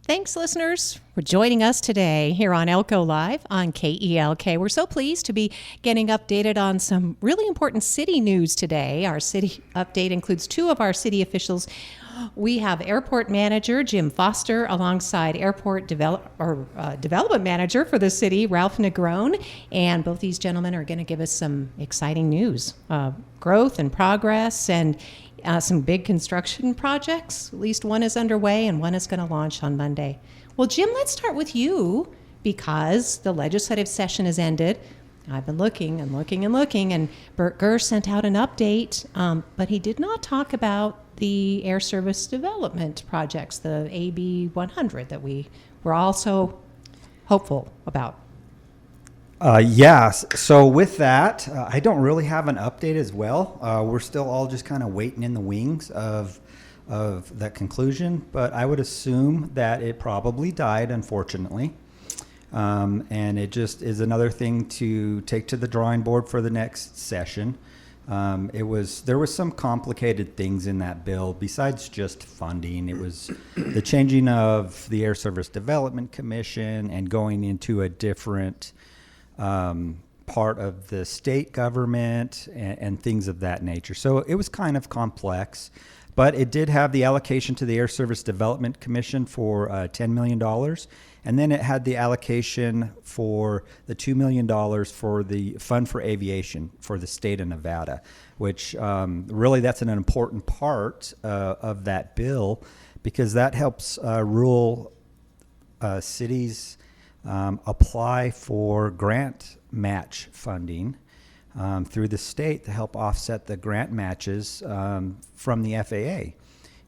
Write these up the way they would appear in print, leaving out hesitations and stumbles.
Thanks, listeners, for joining us today here on Elko Live on KELK. We're so pleased to be getting updated on some really important city news today. Our city update includes two of our city officials. We have Airport Manager Jim Foster alongside Airport Development Manager for the city, Ralph Negron. And both these gentlemen are going to give us some exciting news, growth and progress, and some big construction projects. At least one is underway and one is going to launch on Monday. Well, Jim, let's start with you because the legislative session has ended. I've been looking, and Bert Gurr sent out an update, but he did not talk about the air service development projects, the AB 100 that we were also hopeful about. Yes. So with that, I don't really have an update as well. We're still all just kind of waiting in the wings of that conclusion, but I would assume that it probably died, unfortunately. And it just is another thing to take to the drawing board for the next session. There was some complicated things in that bill besides just funding. It was the changing of the Air Service Development Commission and going into a different part of the state government and things of that nature. So it was kind of complex, but it did have the allocation to the Air Service Development Commission for $10 million. And then it had the allocation for the $2 million for the Fund for Aviation for the state of Nevada, which really that's an important part of that bill because that helps rural cities apply for grant match funding through the state to help offset the grant matches from the FAA.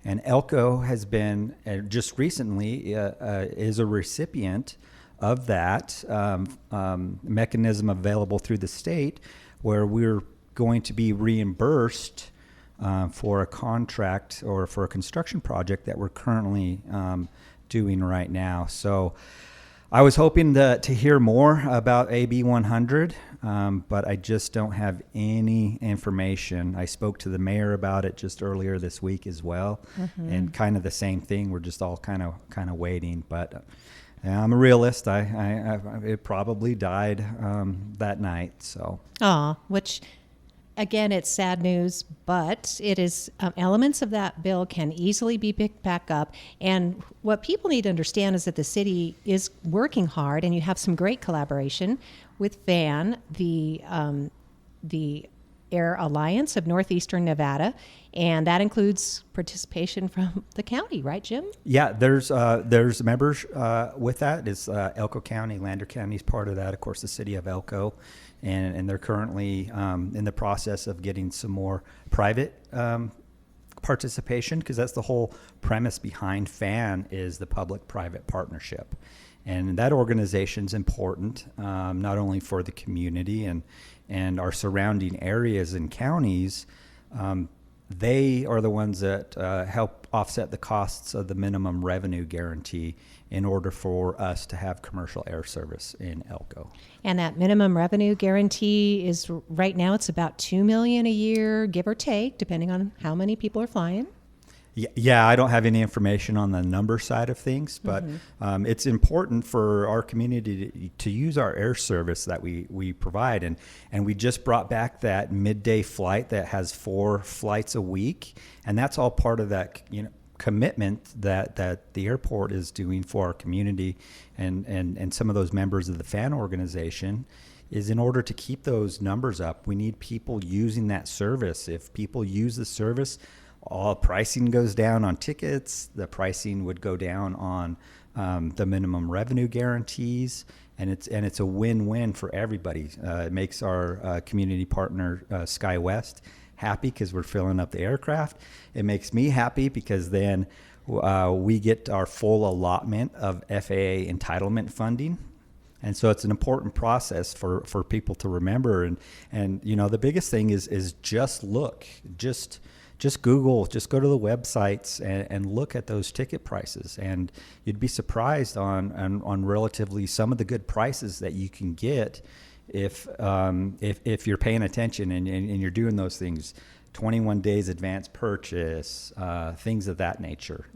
And Elko has been just recently is a recipient of that mechanism available through the state where we're going to be reimbursed for a contract or for a construction project that we're currently doing right now. So I was hoping to hear more about AB 100, but I just don't have any information. I spoke to the mayor about it just earlier this week as well, and kind of the same thing. We're just all kind of waiting. But I'm a realist. It probably died that night. So. Which. Again, it's sad news, but it is elements of that bill can easily be picked back up. And what people need to understand is that the city is working hard, and you have some great collaboration with FAN, the Air Alliance of Northeastern Nevada, and that includes participation from the county, right, Jim? Yeah, there's members with that. It's Elko County, Lander County is part of that. Of course, the city of Elko. And they're currently in the process of getting some more private participation because that's the whole premise behind FAN is the public-private partnership. And that organization's important not only for the community and our surrounding areas and counties. They are the ones that help offset the costs of the minimum revenue guarantee in order for us to have commercial air service in Elko. And that minimum revenue guarantee is right now it's about $2 million a year, give or take, depending on how many people are flying. Yeah, I don't have any information on the number side of things, but it's important for our community to use our air service that we provide. And we just brought back that midday flight that has 4 flights a week. And that's all part of that commitment that the airport is doing for our community and some of those members of the FAN organization is in order to keep those numbers up. We need people using that service. If people use the service, all pricing goes down on tickets. The pricing would go down on the minimum revenue guarantees, and it's a win-win for everybody. It makes our community partner SkyWest happy because we're filling up the aircraft. It makes me happy because then we get our full allotment of FAA entitlement funding. And so it's an important process for people to remember. And the biggest thing is just look, just Google, just go to the websites and look at those ticket prices. And you'd be surprised on relatively some of the good prices that you can get if you're paying attention and you're doing those things, 21 days advance purchase, things of that nature.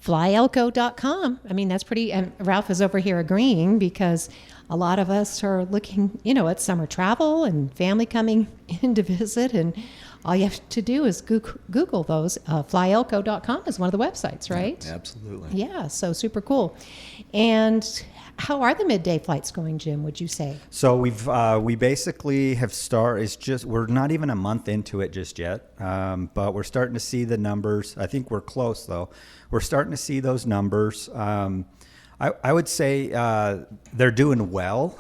flyelko.com. I mean, that's pretty, and Ralph is over here agreeing because a lot of us are looking, at summer travel and family coming in to visit, and all you have to do is Google those. Flyelko.com is one of the websites, right? Yeah, absolutely. Yeah, so super cool. And how are the midday flights going, Jim, would you say? So we basically have we're not even a month into it just yet, but we're starting to see the numbers. I think we're close though. We're starting to see those numbers. I would say they're doing well.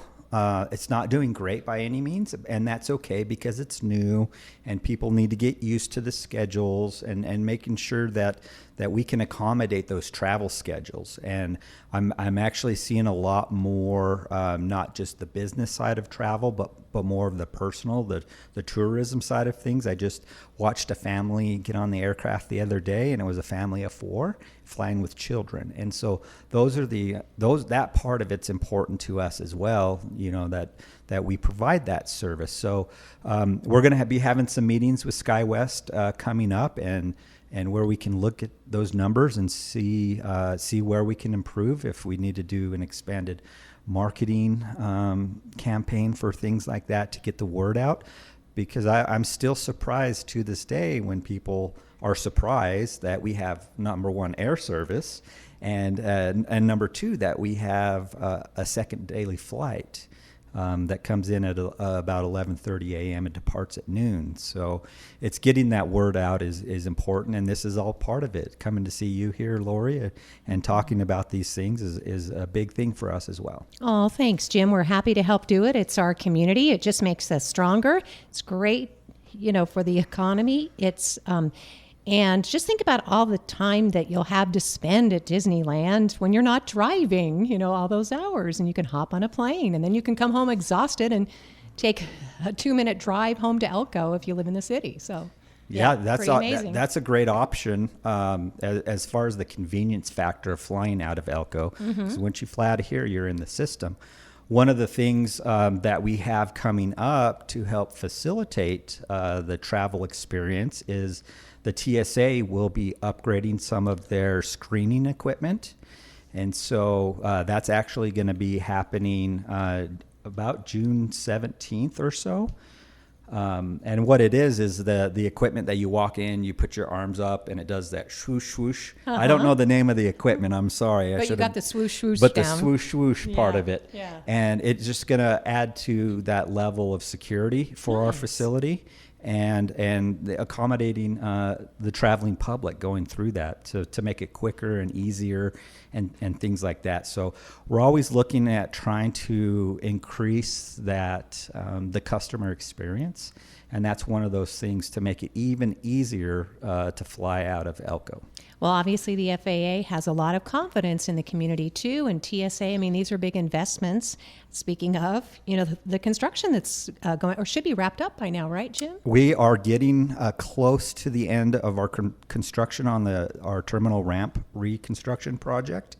It's not doing great by any means, and that's okay because it's new and people need to get used to the schedules and making sure that we can accommodate those travel schedules. And I'm actually seeing a lot more, not just the business side of travel, but more of the personal, the tourism side of things. I just watched a family get on the aircraft the other day, and it was a family of 4 flying with children. And so that part of it's important to us as well, that we provide that service. So we're going to be having some meetings with SkyWest coming up, and where we can look at those numbers and see where we can improve, if we need to do an expanded marketing campaign for things like that to get the word out. Because I'm still surprised to this day when people are surprised that we have, number one, air service, and number 2, that we have a second daily flight that comes in at about 11:30 a.m. and departs at noon. So it's getting that word out is important, and this is all part of it. Coming to see you here, Lori, and talking about these things is a big thing for us as well. Oh, thanks, Jim. We're happy to help do it. It's our community. It just makes us stronger. It's great, for the economy. It's and just think about all the time that you'll have to spend at Disneyland when you're not driving, all those hours, and you can hop on a plane, and then you can come home exhausted and take a 2-minute drive home to Elko if you live in the city. So that's amazing. That's a great option as far as the convenience factor of flying out of Elko. Mm-hmm. So once you fly out of here, you're in the system. One of the things that we have coming up to help facilitate the travel experience is the TSA will be upgrading some of their screening equipment. And so that's actually going to be happening about June 17th or so. And what it is the equipment that you walk in, you put your arms up, and it does that swoosh, swoosh. Uh-huh. I don't know the name of the equipment. I'm sorry. But you got the swoosh, swoosh But down. the swoosh, swoosh part of it. Yeah. And it's just going to add to that level of security for our facility. And accommodating the traveling public going through that to make it quicker and easier and things like that. So we're always looking at trying to increase that the customer experience, and that's one of those things to make it even easier to fly out of Elko. Well, obviously the FAA has a lot of confidence in the community too, and TSA. I mean, these are big investments. Speaking of, the construction that's going or should be wrapped up by now, right, Jim? We are getting close to the end of our construction on our terminal ramp reconstruction project.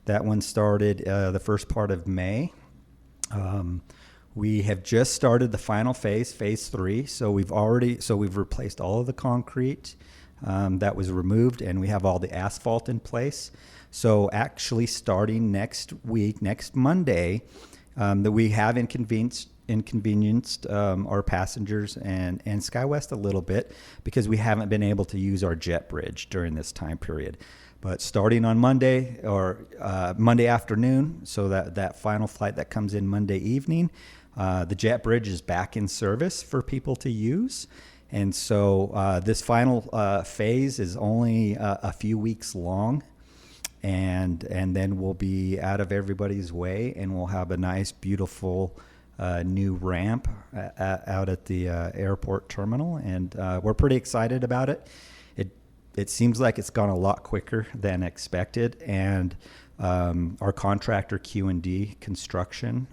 That one started the first part of May. We have just started the final phase 3. So we've replaced all of the concrete that was removed, and we have all the asphalt in place. So actually starting next Monday, that we have inconvenienced our passengers and SkyWest a little bit because we haven't been able to use our jet bridge during this time period. But starting on Monday or Monday afternoon, so that final flight that comes in Monday evening, the jet bridge is back in service for people to use. And so this final phase is only a few weeks long, and then we'll be out of everybody's way, and we'll have a nice, beautiful new ramp out at the airport terminal, and we're pretty excited about it. It seems like it's gone a lot quicker than expected, and our contractor Q&D Construction,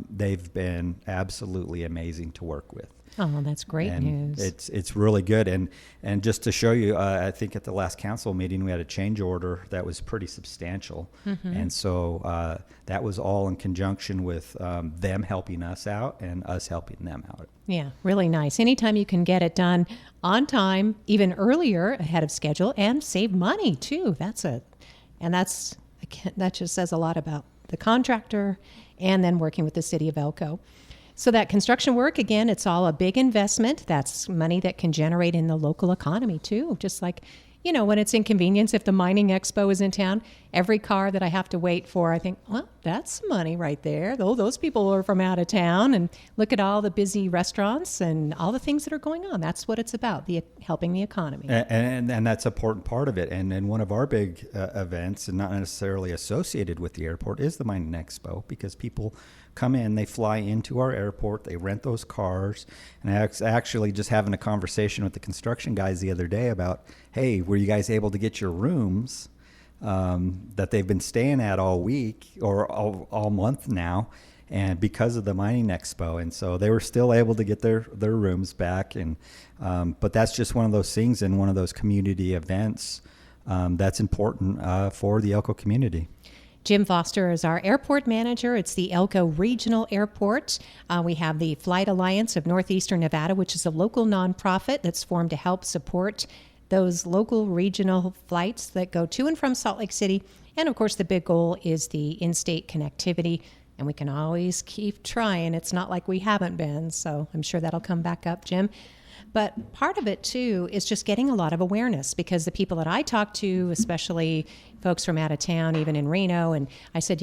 they've been absolutely amazing to work with. Oh, that's great news. It's really good. And just to show you, I think at the last council meeting, we had a change order that was pretty substantial. Mm-hmm. And so that was all in conjunction with them helping us out and us helping them out. Yeah, really nice. Anytime you can get it done on time, even earlier, ahead of schedule, and save money too. That's And that just says a lot about the contractor and then working with the city of Elko. So that construction work, again, it's all a big investment. That's money that can generate in the local economy too. Just like, when it's inconvenience, if the mining expo is in town, every car that I have to wait for, I think, well, that's money right there. Those people are from out of town, and look at all the busy restaurants and all the things that are going on. That's what it's about, helping the economy. And that's an important part of it. And one of our big events, and not necessarily associated with the airport, is the mining expo, because people come in, they fly into our airport, they rent those cars. And I was actually just having a conversation with the construction guys the other day about, hey, were you guys able to get your rooms that they've been staying at all week or all month now, and because of the mining expo? And so they were still able to get their rooms back. And but that's just one of those things, and one of those community events that's important for the Elko community. Jim Foster is our airport manager. It's the Elko Regional Airport. We have the Flight Alliance of Northeastern Nevada, which is a local nonprofit that's formed to help support those local regional flights that go to and from Salt Lake City. And of course, the big goal is the in-state connectivity. And we can always keep trying. It's not like we haven't been. So I'm sure that'll come back up, Jim. But part of it, too, is just getting a lot of awareness, because the people that I talk to, especially folks from out of town, even in Reno, and I said,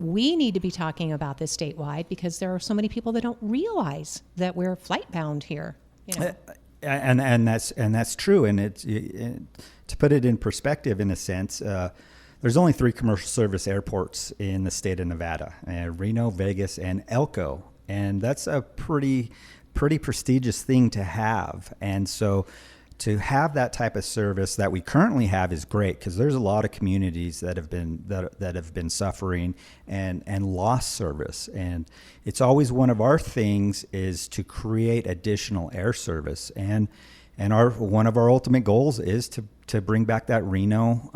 we need to be talking about this statewide, because there are so many people that don't realize that we're flight bound here. And that's true. And to put it in perspective, in a sense, there's only 3 commercial service airports in the state of Nevada: Reno, Vegas, and Elko. And that's a pretty prestigious thing to have. And so to have that type of service that we currently have is great, because there's a lot of communities that have been suffering and lost service. And it's always one of our things is to create additional air service. And one of our ultimate goals is to bring back that Reno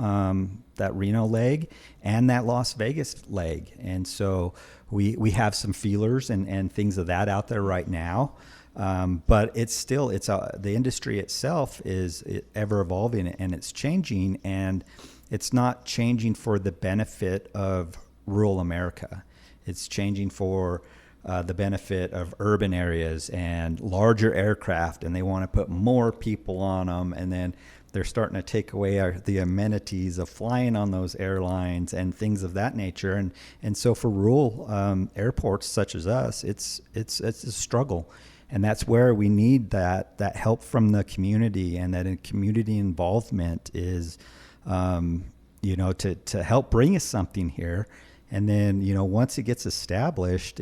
leg and that Las Vegas leg. And so we have some feelers and things of that out there right now. But the industry itself is ever evolving, and it's changing, and it's not changing for the benefit of rural America. It's changing for the benefit of urban areas and larger aircraft, and they want to put more people on them, and then they're starting to take away the amenities of flying on those airlines and things of that nature. And so for rural airports such as us, it's a struggle. And that's where we need that help from the community, and that community involvement is, to help bring us something here. And then, once it gets established,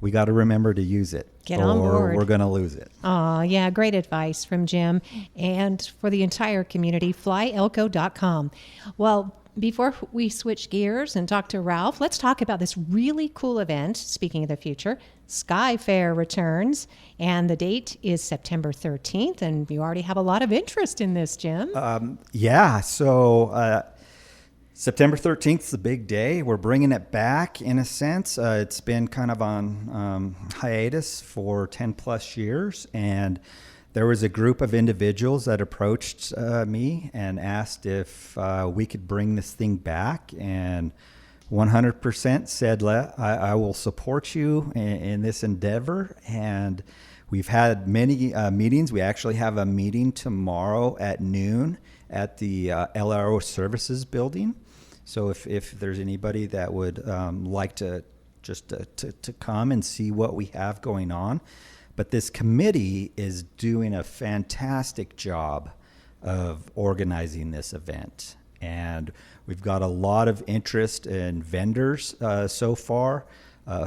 we got to remember to use it. Get on board. Or we're going to lose it. Oh, yeah, great advice from Jim. And for the entire community, flyelko.com. Well, before we switch gears and talk to Ralph, let's talk about this really cool event. Speaking of the future, Sky Fair returns, and the date is September 13th, and you already have a lot of interest in this, Jim. So September 13th is the big day. We're bringing it back in a sense. It's been kind of on hiatus for 10 plus years, and there was a group of individuals that approached me and asked if we could bring this thing back, and 100% said, I will support you in this endeavor. And we've had many meetings. We actually have a meeting tomorrow at noon at the LRO Services building. So if there's anybody that would like to just to come and see what we have going on. But this committee is doing a fantastic job of organizing this event. And we've got a lot of interest in vendors so far,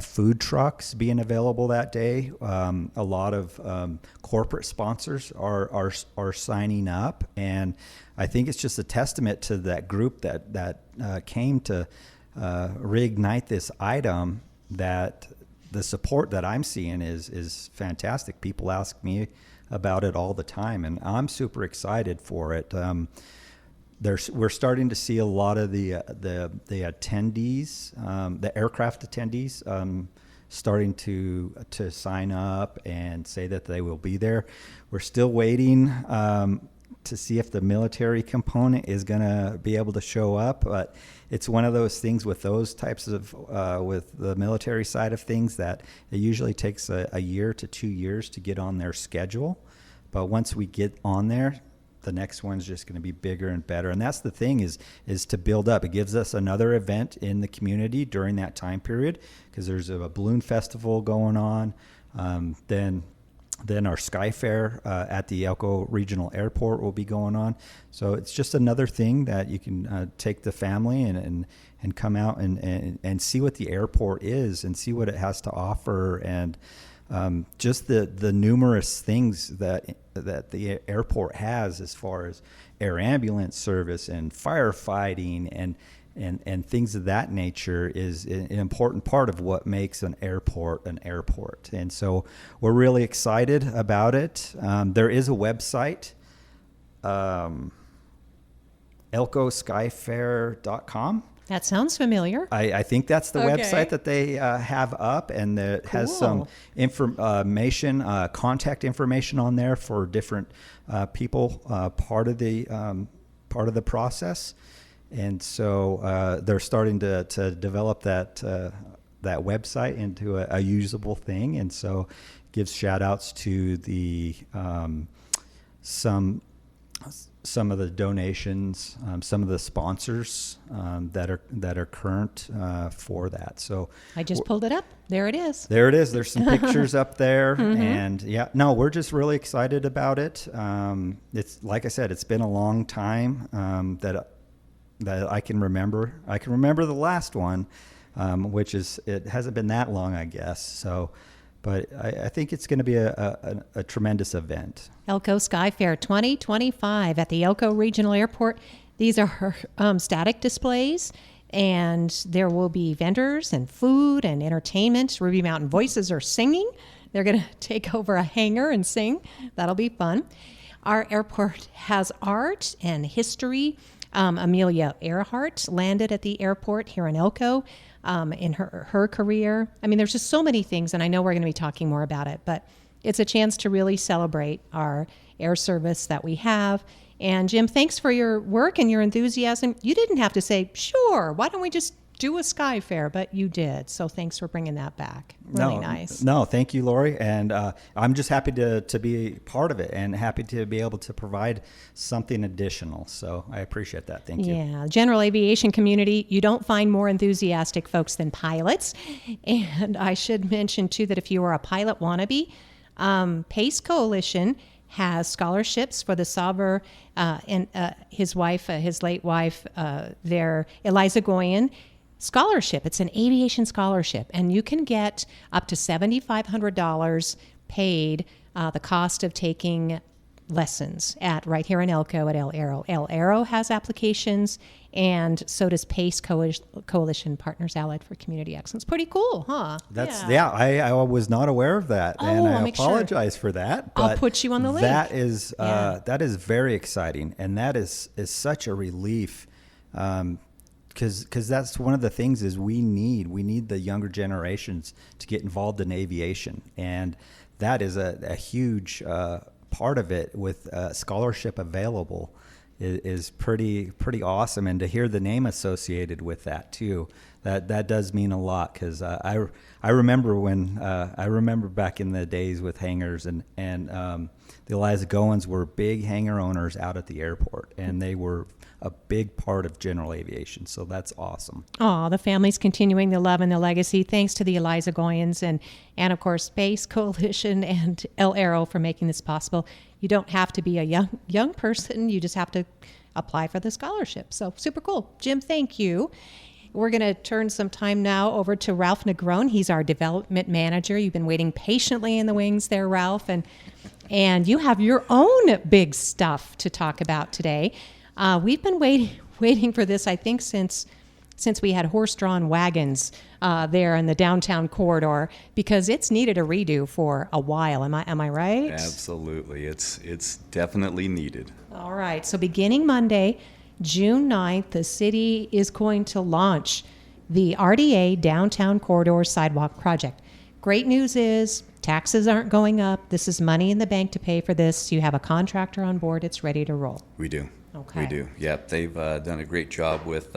food trucks being available that day. A lot of corporate sponsors are signing up. And I think it's just a testament to that group that came to reignite this item, that the support that I'm seeing is fantastic. People ask me about it all the time, and I'm super excited for it. We're starting to see a lot of the attendees, the aircraft attendees, starting to sign up and say that they will be there. We're still waiting to see if the military component is going to be able to show up. But it's one of those things with those types of, with the military side of things, that it usually takes a year to 2 years to get on their schedule. But once we get on there, the next one's just going to be bigger and better. And that's the thing, is to build up. It gives us another event in the community during that time period, because there's a balloon festival going on. Then our Sky Fair at the Elko Regional Airport will be going on. So it's just another thing that you can take the family and come out and see what the airport is and see what it has to offer, and just the numerous things that the airport has as far as air ambulance service and firefighting and things of that nature is an important part of what makes an airport an airport. And so we're really excited about it. There is a website, elkoskyfair.com. That sounds familiar. I think that's the Okay. website that they have up, and it has some information, contact information on there for different people, part of the process. And so they're starting to develop that website into a usable thing, and so gives shout outs to the some of the donations, some of the sponsors that are current for that. So I just pulled it up. There it is. There it is. There's some pictures up there, and we're just really excited about it. It's like I said, it's been a long time that I can remember. I can remember the last one, which it hasn't been that long, I guess. So, but I think it's going to be a tremendous event. Elko Sky Fair 2025 at the Elko Regional Airport. These are static displays, and there will be vendors and food and entertainment. Ruby Mountain Voices are singing. They're going to take over a hangar and sing. That'll be fun. Our airport has art and history. Amelia Earhart landed at the airport here in Elko in her career. I mean, there's just so many things, and I know we're going to be talking more about it, but it's a chance to really celebrate our air service that we have. And Jim, thanks for your work and your enthusiasm. You didn't have to say, sure, why don't we just do a Sky Fair, but you did. So thanks for bringing that back. Really nice. No, thank you, Lori. And I'm just happy to be part of it and happy to be able to provide something additional. So I appreciate that. Thank you. Yeah, general aviation community, you don't find more enthusiastic folks than pilots. And I should mention, too, that if you are a pilot wannabe, PACE Coalition has scholarships for the Sauber and his wife, his late wife, there, Eliza Goyen. Scholarship. It's an aviation scholarship, and you can get up to $7,500 paid the cost of taking lessons right here in Elko at El Arrow. El Arrow has applications, and so does PACE Coalition, Partners Allied for Community Excellence. Pretty cool, huh? I was not aware of that, and I apologize for that. But I'll put you on the link. That is very exciting, and that is such a relief. Because that's one of the things is we need the younger generations to get involved in aviation, and that is a huge part of it. With scholarship available is pretty awesome, and to hear the name associated with that too, that does mean a lot. Because I remember back in the days with hangars, and the Eliza Goins were big hangar owners out at the airport, and they were a big part of general aviation. So that's awesome. Oh, the family's continuing the love and the legacy. Thanks to the Eliza Goyens and of course, PACE Coalition and El Arrow for making this possible. You don't have to be a young person. You just have to apply for the scholarship. So super cool. Jim, thank you. We're going to turn some time now over to Ralph Negron. He's our development manager. You've been waiting patiently in the wings there, Ralph, and you have your own big stuff to talk about today. We've been waiting for this, I think, since we had horse-drawn wagons there in the downtown corridor, because it's needed a redo for a while. Am I right? Absolutely. It's definitely needed. All right. So beginning Monday, June 9th, the city is going to launch the RDA Downtown Corridor Sidewalk Project. Great news is Taxes aren't going up. This is money in the bank to pay for this. You have a contractor on board. It's ready to roll. We do. Okay. We do. Yep. They've done a great job with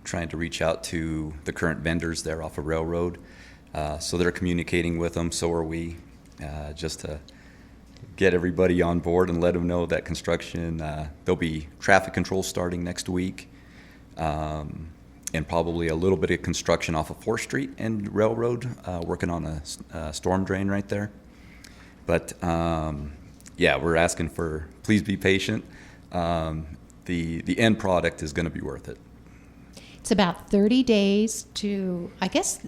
trying to reach out to the current vendors there off of Railroad. So they're communicating with them. So are we, just to get everybody on board and let them know that construction, there'll be traffic control starting next week. And probably a little bit of construction off of 4th Street and Railroad, working on a storm drain right there. But yeah, we're asking for, please be patient. The end product is going to be worth it. It's about 30 days to, I guess,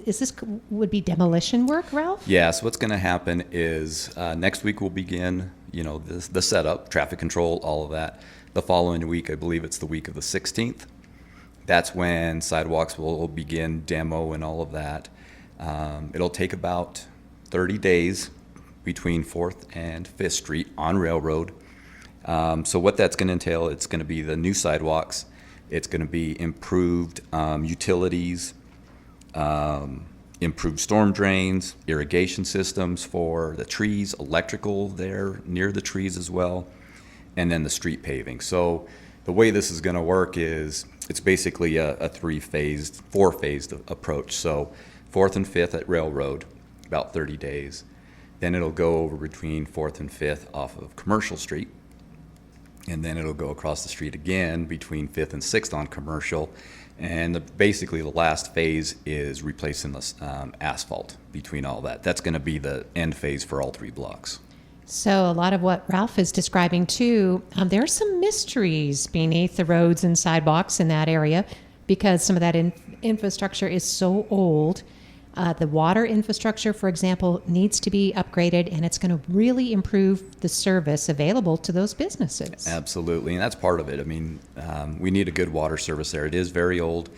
would be demolition work, Ralph? Yeah, so what's going to happen is next week we'll begin, the setup, traffic control, all of that. The following week, I believe it's the week of the 16th. That's when sidewalks will begin demo and all of that. It'll take about 30 days between 4th and 5th Street on Railroad. So what that's going to entail, it's going to be the new sidewalks. It's going to be improved utilities, improved storm drains, irrigation systems for the trees, electrical there near the trees as well, and then the street paving. So the way this is going to work is it's basically a four-phased approach. So 4th and 5th at Railroad, about 30 days. Then it'll go over between 4th and 5th off of Commercial Street. And then it'll go across the street again between 5th and 6th on Commercial. And basically the last phase is replacing the asphalt between all that. That's going to be the end phase for all 3 blocks. So a lot of what Ralph is describing too, there are some mysteries beneath the roads and sidewalks in that area because some of that infrastructure is so old. The water infrastructure, for example, needs to be upgraded, and it's going to really improve the service available to those businesses. Absolutely, and that's part of it. I mean, we need a good water service there. It is very old,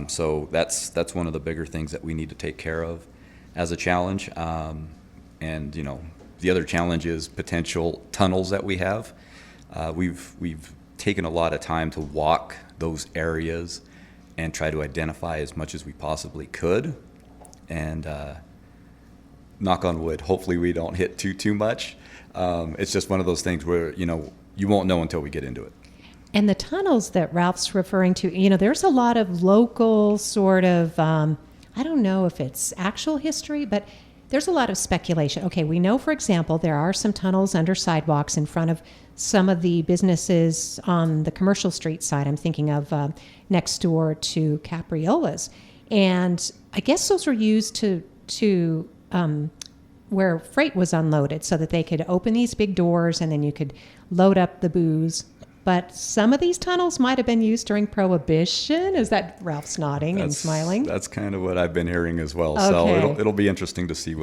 so that's one of the bigger things that we need to take care of as a challenge. And the other challenge is potential tunnels that we have. We've taken a lot of time to walk those areas and try to identify as much as we possibly could. And knock on wood, hopefully we don't hit too much. It's just one of those things where, you won't know until we get into it. And the tunnels that Ralph's referring to, there's a lot of local sort of, I don't know if it's actual history, but there's a lot of speculation. Okay, we know, for example, there are some tunnels under sidewalks in front of some of the businesses on the Commercial Street side. I'm thinking of next door to Capriola's. And I guess those were used to where freight was unloaded so that they could open these big doors and then you could load up the booze. But some of these tunnels might have been used during Prohibition. Is that Ralph's nodding and smiling? That's kind of what I've been hearing as well. Okay. So it'll be interesting to see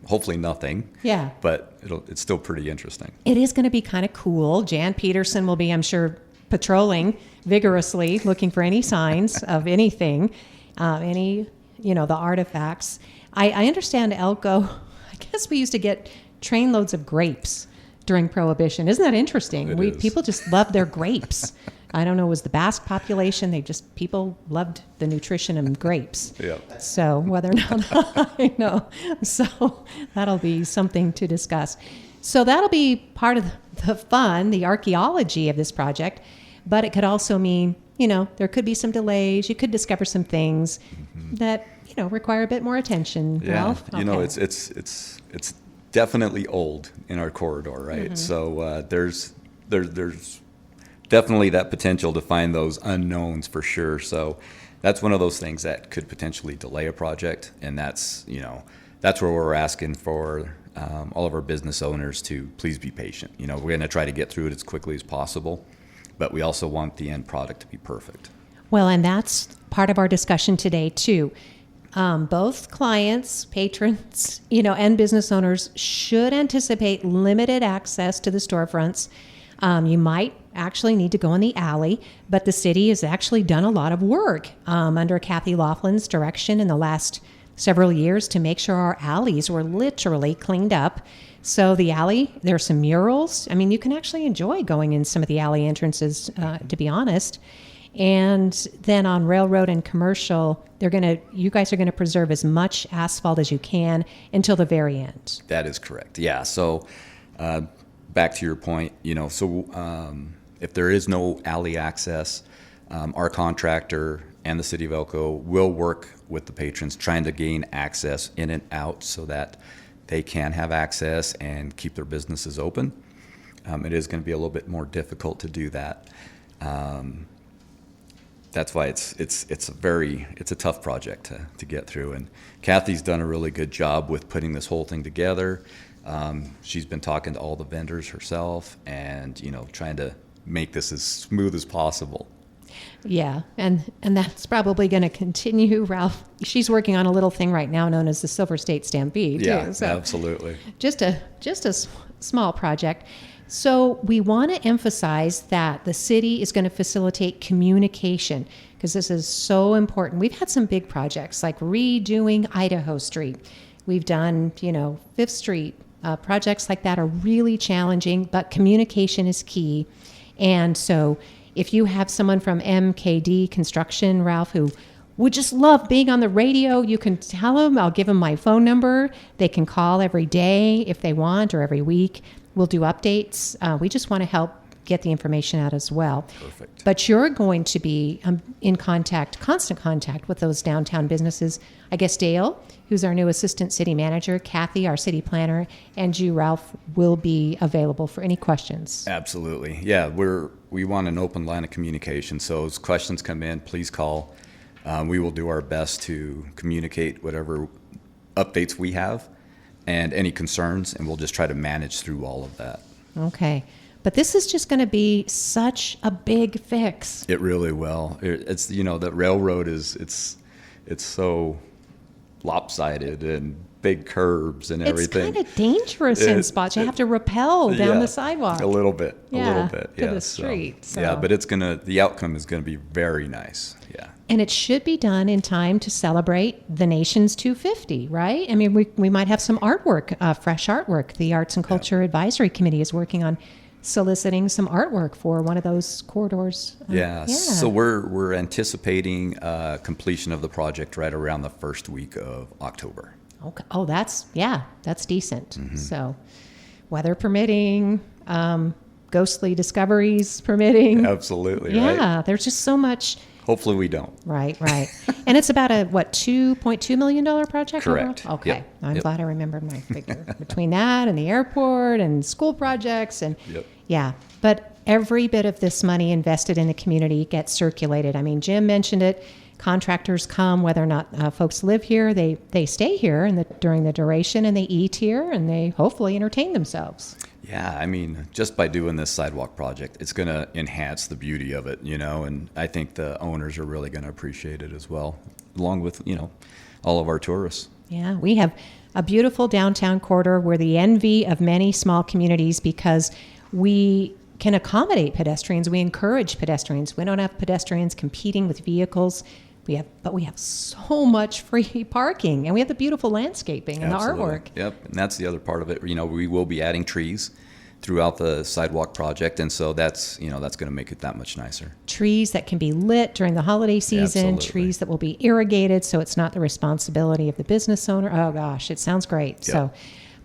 hopefully nothing. Yeah. But it's still pretty interesting. It is going to be kind of cool. Jan Peterson will be, I'm sure, patrolling vigorously, looking for any signs of anything, the artifacts. I understand Elko, I guess we used to get trainloads of grapes during Prohibition. Isn't that interesting? It is. People just loved their grapes. I don't know, it was the Basque population. People loved the nutrition in grapes. Yeah. So whether or not, I know. So that'll be something to discuss. So that'll be part of the fun, the archaeology of this project. But it could also mean, there could be some delays. You could discover some things that, require a bit more attention. Yeah. Ralph? Okay. It's definitely old in our corridor, right? Mm-hmm. So there's definitely that potential to find those unknowns for sure. So that's one of those things that could potentially delay a project, and that's where we're asking for all of our business owners to please be patient. We're going to try to get through it as quickly as possible, but we also want the end product to be perfect. Well, and that's part of our discussion today too. Both clients, patrons, and business owners should anticipate limited access to the storefronts. You might actually need to go in the alley, but the city has actually done a lot of work under Kathy Laughlin's direction in the last several years to make sure our alleys were literally cleaned up. So the alley, there are some murals. I mean, you can actually enjoy going in some of the alley entrances, to be honest. And then on railroad and commercial, you guys are going to preserve as much asphalt as you can until the very end. That is correct. Yeah. So back to your point, if there is no alley access, our contractor and the city of Elko will work with the patrons trying to gain access in and out so that they can have access and keep their businesses open. It is going to be a little bit more difficult to do that. That's why it's a tough project to get through. And Kathy's done a really good job with putting this whole thing together. She's been talking to all the vendors herself and, trying to make this as smooth as possible. Yeah, and that's probably going to continue, Ralph. She's working on a little thing right now known as the Silver State Stampede. Yeah, too, so absolutely. Just a small project. So we want to emphasize that the city is going to facilitate communication because this is so important. We've had some big projects like redoing Idaho Street. We've done, 5th Street. Projects like that are really challenging, but communication is key. And so if you have someone from MKD Construction, Ralph, who would just love being on the radio, you can tell them, I'll give them my phone number. They can call every day if they want or every week. We'll do updates. We just want to help get the information out as well. Perfect. But you're going to be in constant contact with those downtown businesses. I guess Dale, who's our new assistant city manager, Kathy, our city planner, and you, Ralph, will be available for any questions. Absolutely. Yeah, we want an open line of communication. So as questions come in, please call. We will do our best to communicate whatever updates we have and any concerns, and we'll just try to manage through all of that. Okay. But this is just going to be such a big fix. It really will. It's, the railroad it's so lopsided and big curbs and everything. It's kind of dangerous in spots. You have to rappel down the sidewalk. A little bit. To the street. So. Yeah, but the outcome is going to be very nice. Yeah. And it should be done in time to celebrate the nation's 250, right? I mean, we might have some artwork, fresh artwork. The Arts and Culture Advisory Committee is working on soliciting some artwork for one of those corridors. So we're anticipating completion of the project right around the first week of October. Okay. Oh, that's decent. Mm-hmm. So weather permitting, ghostly discoveries permitting. Absolutely. Yeah, right? There's just so much. Hopefully we don't. Right. And it's about a, $2.2 million project? Correct. Overall? Okay. Yep. I'm glad I remembered my figure. Between that and the airport and school projects and yeah. But every bit of this money invested in the community gets circulated. I mean, Jim mentioned it. Contractors come, whether or not folks live here, they stay here during the duration and they eat here and they hopefully entertain themselves. Yeah, I mean, just by doing this sidewalk project, it's going to enhance the beauty of it, and I think the owners are really going to appreciate it as well, along with, all of our tourists. Yeah, we have a beautiful downtown corridor. We're the envy of many small communities because we can accommodate pedestrians. We encourage pedestrians. We don't have pedestrians competing with vehicles. But we have so much free parking, and we have the beautiful landscaping and Absolutely. The artwork. Yep, and that's the other part of it. We will be adding trees throughout the sidewalk project, and so that's going to make it that much nicer. Trees that can be lit during the holiday season, Absolutely. Trees that will be irrigated, so it's not the responsibility of the business owner. Oh gosh, it sounds great. Yep. So.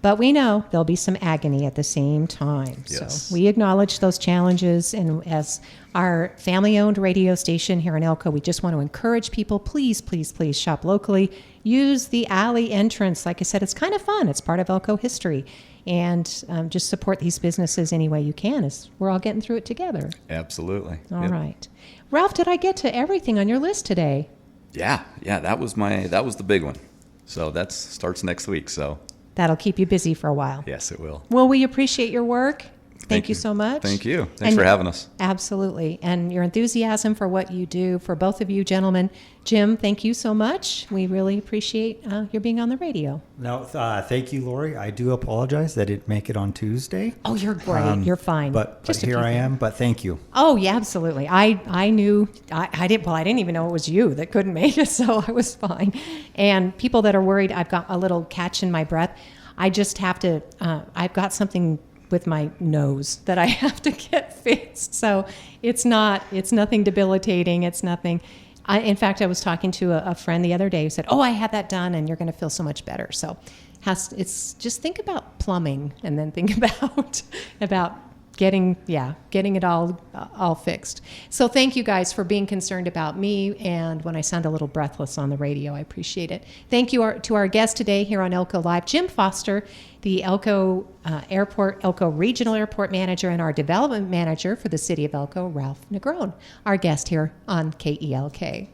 But we know there'll be some agony at the same time. Yes. So we acknowledge those challenges. And as our family-owned radio station here in Elko, we just want to encourage people, please, please, please shop locally. Use the alley entrance. Like I said, it's kind of fun. It's part of Elko history. And just support these businesses any way you can as we're all getting through it together. Absolutely. All right. Ralph, did I get to everything on your list today? Yeah, that was the big one. So that starts next week, so. That'll keep you busy for a while. Yes, it will. Well, we appreciate your work. Thank you so much. Thank you. Thanks for having us. Absolutely. And your enthusiasm for what you do, for both of you gentlemen. Jim, thank you so much. We really appreciate your being on the radio. No, thank you, Lori. I do apologize that I didn't make it on Tuesday. Oh, you're great. You're fine. But here I am. But thank you. Oh, yeah, absolutely. I knew, I didn't even know it was you that couldn't make it, so I was fine. And people that are worried, I've got a little catch in my breath. I just have to, I've got something with my nose that I have to get fixed. So it's nothing debilitating. It's nothing. In fact, I was talking to a friend the other day who said, "Oh, I had that done, and you're going to feel so much better." So it's just think about plumbing, and then think about getting it all fixed. So thank you guys for being concerned about me, and when I sound a little breathless on the radio, I appreciate it. Thank you to our guest today here on Elko Live, Jim Foster, the Elko Regional Airport Manager, and our Development Manager for the City of Elko, Ralph Negron, our guest here on KELK.